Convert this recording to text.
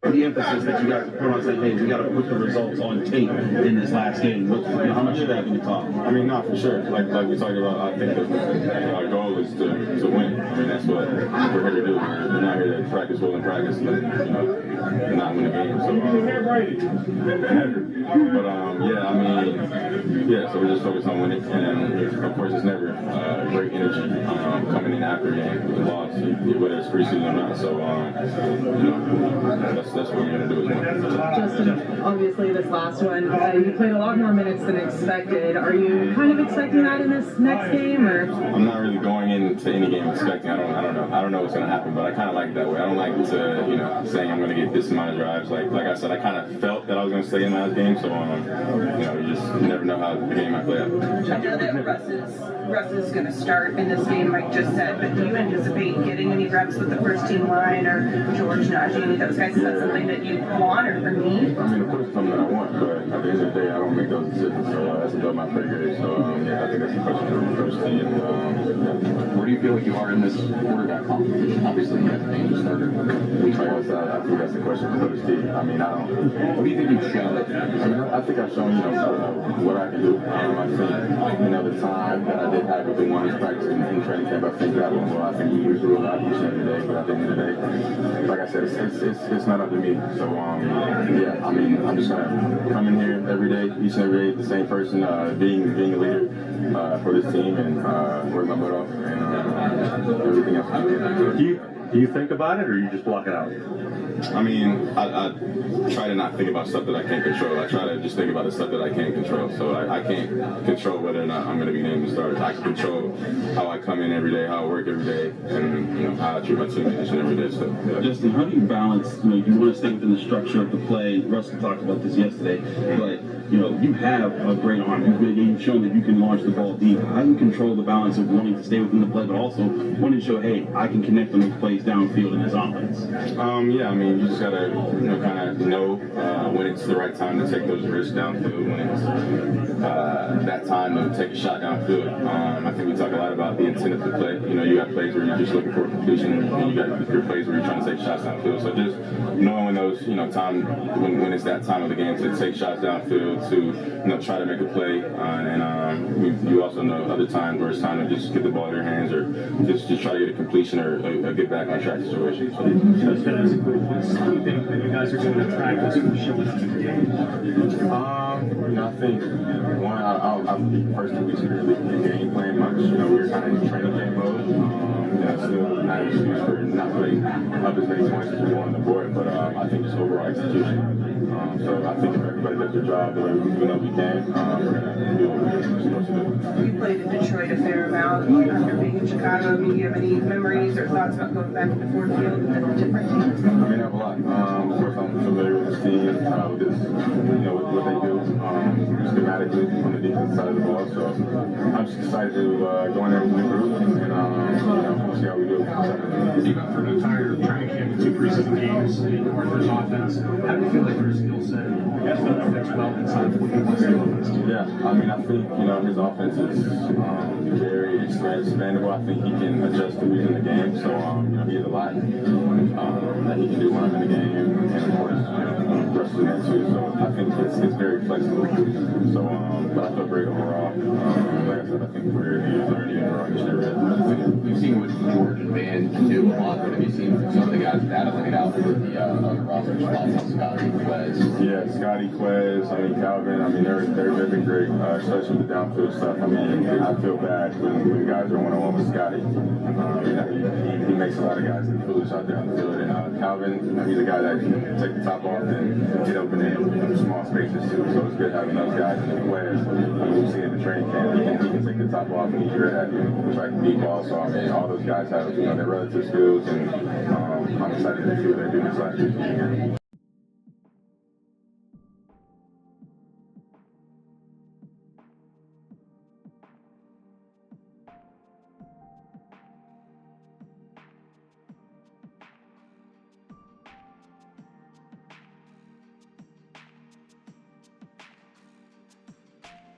The emphasis that you guys put on saying, hey, we got to put the results on tape in this last game. How much of that can you talk? I mean, not for sure. Like we talked about, I think our goal is to win. I mean, that's what we're here to do. We're not here to practice well in practice, and not win a game. So, yeah, I mean, yeah. So we're just focused on winning, and of course, it's never great energy coming in after a game with a loss, whether it's preseason or not. So, that's what we're going to do as well. Justin, obviously this last one, you played a lot more minutes than expected. Are you kind of expecting that in this next game, or? I'm not really going into any game expecting. I don't know what's going to happen, but I kind of like it that way. I don't like to, saying I'm going to get this amount of drives. Like I said, I kind of felt that I was going to stay in last game, so you just never know how the game might play out. I know that Russ is going to start in this game, Mike just said, but do you anticipate getting any reps with the first team line or George, Najee, any of those guys? Is that something that you want or need? I mean, of course, it's something that I want, but at the end of the day, I don't make those decisions, so that's above my pay grade. So, I think that's a question for the first team. Where do you feel like you are in this quarterback competition? Obviously, you have named the starter. I think that's the question for the first team. I mean, what do you think you've shown? I think I've shown, what I can do. I think, the time that I did have with the ones practicing in training camp, I think that went well. I think we grew a lot each and every day, but at the end of the day, like I said, it's not up to me. So, I mean, I'm just going to come in here every day, each and every day, the same person, being a leader for this team and work my butt off and everything else. Do you think about it, or you just block it out? I mean, I try to not think about stuff that I can't control. I try to just think about the stuff that I can control. So I can't control whether or not I'm going to be named the starter. I can control how I come in every day, how I work every day, and how I treat my team each and every day. So, yeah. Justin, how do you balance, you want to stay within the structure of the play. Russell talked about this yesterday, but you have a great arm. You've shown that you can launch the ball deep. How do you control the balance of wanting to stay within the play, but also wanting to show, hey, I can connect on those plays downfield in this offense? Yeah, I mean, you just gotta, kind of know when it's the right time to take those risks downfield, when it's that time to take a shot downfield. I think we talk a lot about the intent of the play. You got plays where you're just looking for a completion, and you got your plays where you're trying to take shots downfield. So just knowing when those, time when it's that time of the game to take shots downfield, to try to make a play, and you also know other times where it's time to just get the ball in your hands or just try to get a completion or a get back on track situation. Justin, as a group, what do you think that you guys are doing in practice to show us in the game? I think I'll the first 2 weeks we didn't really game plan much. We were kind of in training camp mode. Still not an excuse for not putting up as many points as we want on the board, but I think just overall execution. So I think if everybody does their job the way we can, we're gonna do what we're supposed to do. You played in Detroit a fair amount after being in Chicago. Do you have any memories or thoughts about going back to the Ford Field and a different team? I mean, I have a lot. Of course, I'm familiar with this team, with this, with what they do schematically on the defensive side of the ball. So I'm just excited to go in there with the group and see how we do. You got through an entire training camp with 2 preseason games in Arthur's offense. How do you feel like your skill set fits well inside of what you want to do? Yeah, I mean, I think, his offense is very expandable. I think he can adjust to who's in the game. So, he has a lot that he can do when I'm in the game. And, of course, Russ in that too. So, I think it's very flexible. So, but I feel great overall. Like I said, I think we're learning and growing each and every day. You've seen what George and Van can do a lot, but have you seen some of the guys that have laid out with the other rosters, Scotty, Quez? Yeah, Scotty, Quez, Calvin, they've been great, especially with the downfield stuff. I mean, I feel bad when guys are one-on-one with Scotty. He makes a lot of guys look foolish out there on the field. And Calvin, he's a guy that can take the top off and get open in small spaces too. So it's good having those guys. And Quez, we've seen in the training camp, he can take the top off and he's great at tracking deep ball. So I mean, all those guys have their relative skills, and I'm excited to see what they're doing this last year.